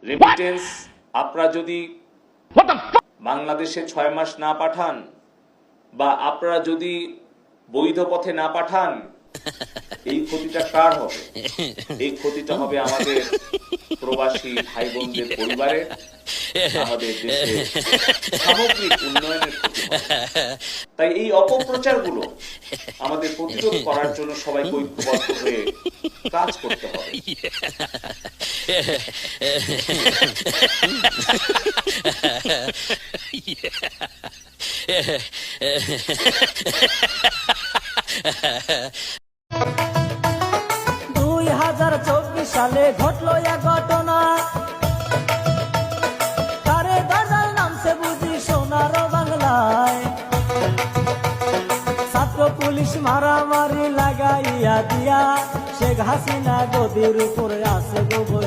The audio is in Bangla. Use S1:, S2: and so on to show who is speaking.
S1: রেমিটেন্স আপনারা যদি বাংলাদেশে 6 মাস না পাঠান বা আপনারা যদি বৈধ পথে না পাঠান, এই ক্ষতিটা কার হবে? এই ক্ষতিটা হবে আমাদের প্রবাসী ভাই বোনদের পরিবারের, আমাদের দেশের সামগ্রিক উন্নয়নের ক্ষতি হবে। তাই এই অপপ্রচারগুলো আমাদের প্রতিরোধ করার জন্য সবাইকে ঐক্যবদ্ধ হয়ে কাজ করতে হবে।
S2: সালে ঘটলো এক ঘটনা, তারে গাজাল নামছে বুঝি সোনার বাংলায়। ছাত্র পুলিশ মারামারি লাগাইয়া দিয়া শেখ হাসিনা গদির উপরে আছে গো।